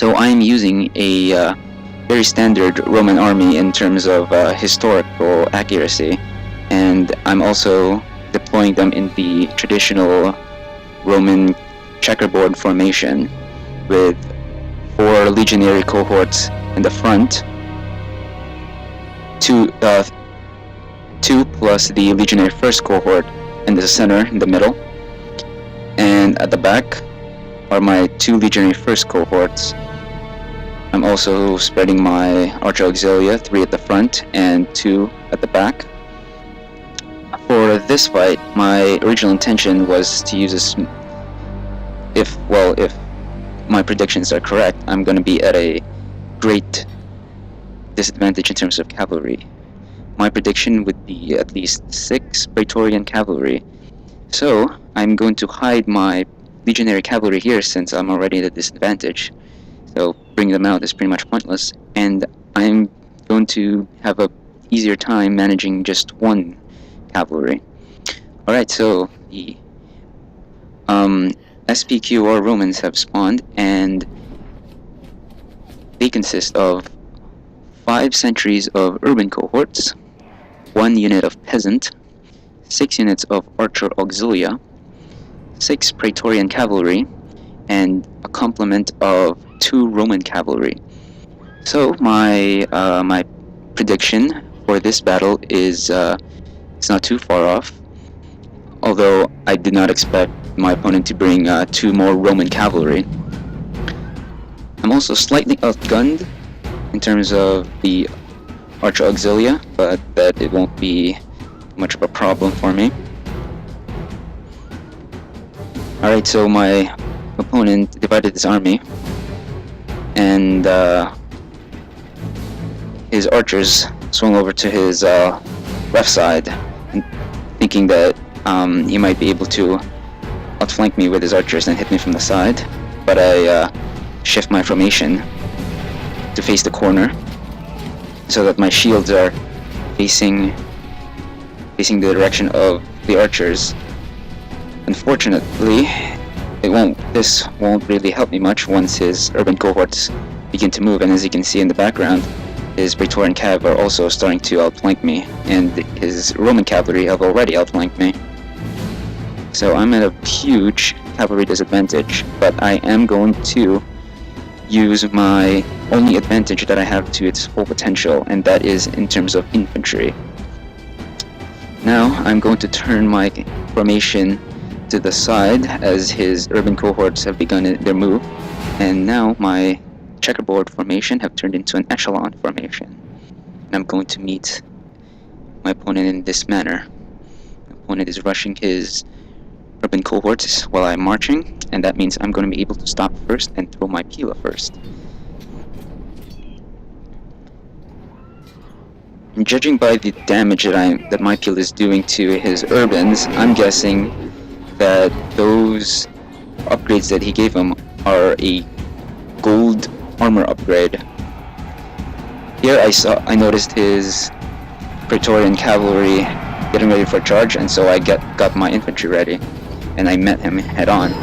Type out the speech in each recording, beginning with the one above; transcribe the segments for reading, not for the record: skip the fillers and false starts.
So I'm using a very standard Roman army in terms of historical accuracy, and I'm also deploying them in the traditional Roman checkerboard formation with 4 legionary cohorts in the front, two plus the legionary first cohort in the center, in the middle, and at the back are my 2 legionary first cohorts. I'm also spreading my archer auxilia, 3 at the front and 2 at the back. For this fight, my original intention was to use this. If my predictions are correct, I'm going to be at a great disadvantage in terms of cavalry. My prediction would be at least 6 Praetorian cavalry. So I'm going to hide my legionary cavalry here since I'm already at a disadvantage. So bringing them out is pretty much pointless, and I'm going to have a easier time managing just 1 cavalry. Alright, so the SPQR Romans have spawned, and they consist of 5 centuries of urban cohorts, 1 unit of peasant, 6 units of archer auxilia, 6 Praetorian cavalry, and a complement of 2 Roman cavalry. So my prediction for this battle is it's not too far off, although I did not expect my opponent to bring 2 more Roman cavalry. I'm also slightly outgunned in terms of the archer auxilia, but that it won't be much of a problem for me. Alright, so my opponent divided his army, and his archers swung over to his left side, and thinking that he might be able to outflank me with his archers and hit me from the side. But I shift my formation to face the corner so that my shields are facing the direction of the archers. Unfortunately, this won't really help me much once his urban cohorts begin to move, and as you can see in the background, his Praetorian cav are also starting to outflank me, and his Roman cavalry have already outflanked me. So I'm at a huge cavalry disadvantage, but I am going to use my only advantage that I have to its full potential, and that is in terms of infantry. Now I'm going to turn my formation to the side as his urban cohorts have begun their move, and now my checkerboard formation have turned into an echelon formation, and I'm going to meet my opponent in this manner. My opponent is rushing his urban cohorts while I'm marching, and that means I'm going to be able to stop first and throw my pila first. And judging by the damage that my pila is doing to his urbans, I'm guessing that those upgrades that he gave him are a gold armor upgrade. Here I noticed his Praetorian cavalry getting ready for a charge, and so I got my infantry ready, and I met him head on.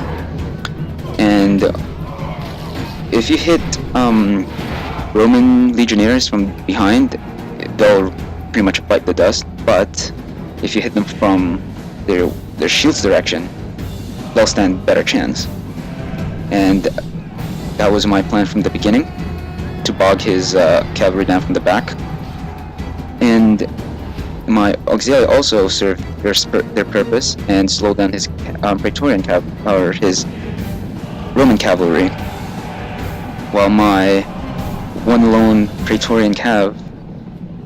And if you hit Roman legionnaires from behind, they'll pretty much bite the dust, but if you hit them from their shield's direction, they'll stand better chance. And that was my plan from the beginning, to bog his cavalry down from the back. And my auxilia also served their purpose and slowed down his Praetorian or his Roman cavalry, while my one lone Praetorian cav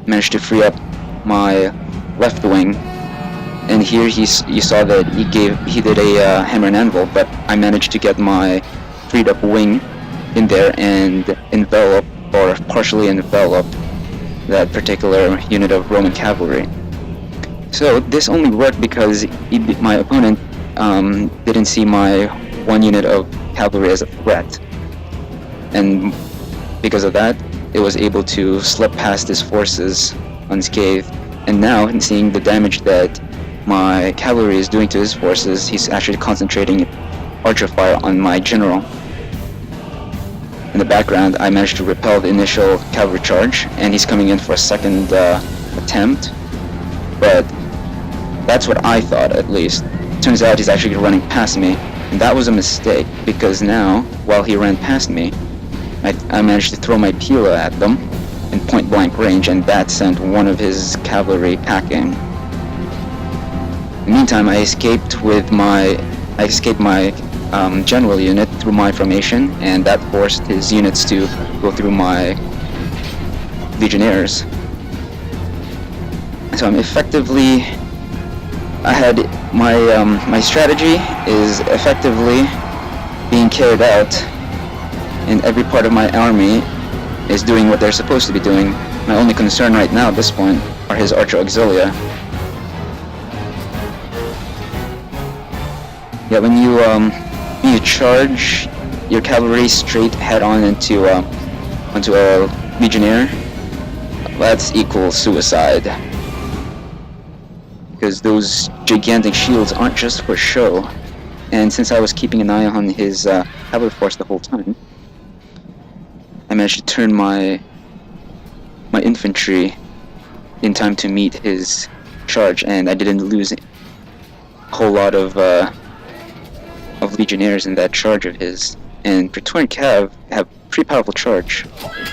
managed to free up my left wing. And here you saw that he did a hammer and anvil, but I managed to get my freed up wing in there and envelop, or partially envelop, that particular unit of Roman cavalry. So this only worked because my opponent didn't see my one unit of cavalry as a threat, and because of that, it was able to slip past his forces unscathed. And now, in seeing the damage that my cavalry is doing to his forces, he's actually concentrating archer fire on my general. in the background, I managed to repel the initial cavalry charge, and he's coming in for a second attempt. But that's what I thought, at least. Turns out he's actually running past me, and that was a mistake, because now, while he ran past me, I managed to throw my Pila at them in point-blank range, and that sent one of his cavalry packing. In the meantime, I escaped my general unit through my formation, and that forced his units to go through my legionnaires. So I'm effectively, my strategy is effectively being carried out, and every part of my army is doing what they're supposed to be doing. My only concern right now at this point are his archer auxilia. Yeah, when you charge your cavalry straight head-on onto a legionnaire, that's equal suicide. Because those gigantic shields aren't just for show. And since I was keeping an eye on his cavalry force the whole time, I managed to turn my infantry in time to meet his charge, and I didn't lose a whole lot of legionnaires in that charge of his. And Praetorian Cav have pretty powerful charge.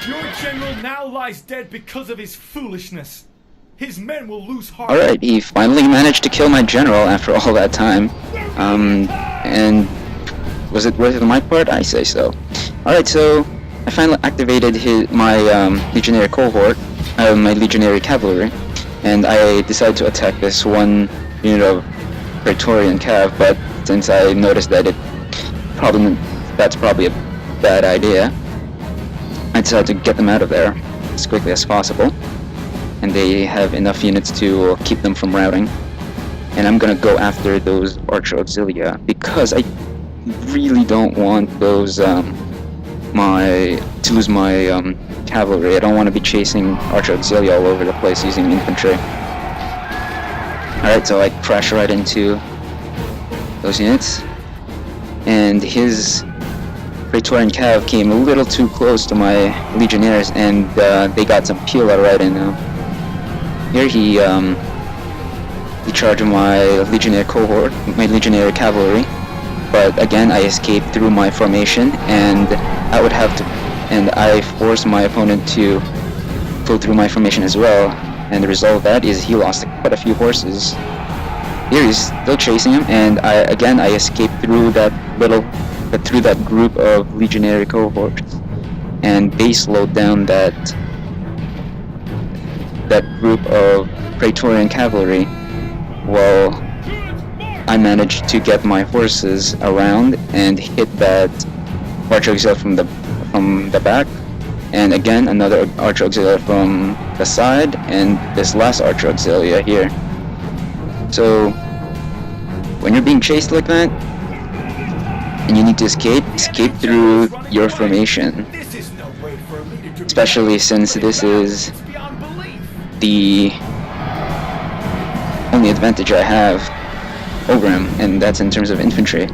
Your general now lies dead because of his foolishness. His men will lose heart. Alright, he finally managed to kill my general after all that time. And was it worth it on my part? I say so. Alright, so I finally activated my legionary cohort, my legionary cavalry, and I decided to attack this one unit of Praetorian Cav, but since I noticed that that's probably a bad idea, I decided to get them out of there as quickly as possible, and they have enough units to keep them from routing. And I'm gonna go after those archer auxilia because I really don't want those to lose my cavalry. I don't want to be chasing archer auxilia all over the place using infantry. Alright, so I crash right into those units, and his Praetorian Cav came a little too close to my legionnaires, and they got some Pila right in now. Here he charged my legionnaire cohort, my legionnaire cavalry, but again I escaped through my formation, and I forced my opponent to go through my formation as well, and the result of that is he lost quite a few horses. Here he's still chasing him, and I escaped through that group of legionary cohorts, and they slowed down that group of Praetorian cavalry, while I managed to get my horses around and hit that archer auxiliary from the back, and again another archer auxiliary from the side, and this last archer auxiliary here. So when you're being chased like that and you need to escape through your formation, especially since this is the only advantage I have over him, and that's in terms of infantry.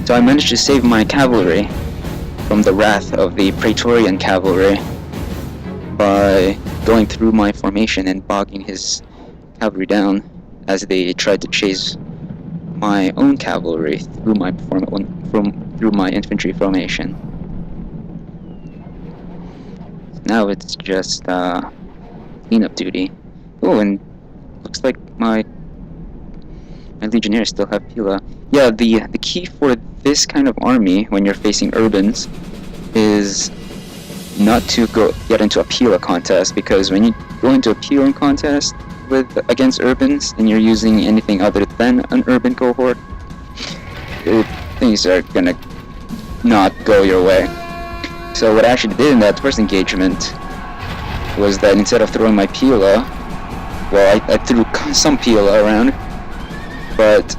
So I managed to save my cavalry from the wrath of the Praetorian cavalry by going through my formation and bogging his cavalry down as they tried to chase my own cavalry through my infantry formation. Now it's just cleanup duty. Oh, and looks like my legionnaires still have Pila. Yeah, the key for this kind of army when you're facing urbans is not to get into a Pila contest, because when you go into a Pila contest against urbans and you're using anything other than an urban cohort, things are gonna not go your way. So what I actually did in that first engagement was that instead of throwing my Pila, well, I threw some Pila around, but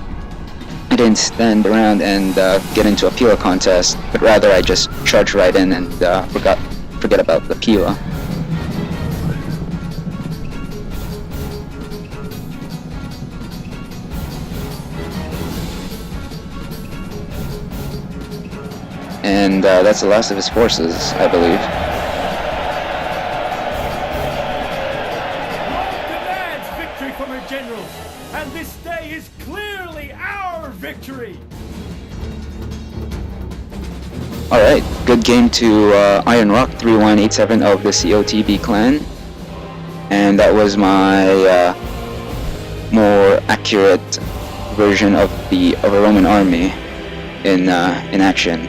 I didn't stand around and get into a Pila contest, but rather I just charged right in and forget about the Pila. and that's the last of his forces, I believe. Rome demands victory from her generals, and this day is clearly our victory. Alright, good game to Iron Rock 3187 of the COTB clan. And that was my more accurate version of a Roman army in action.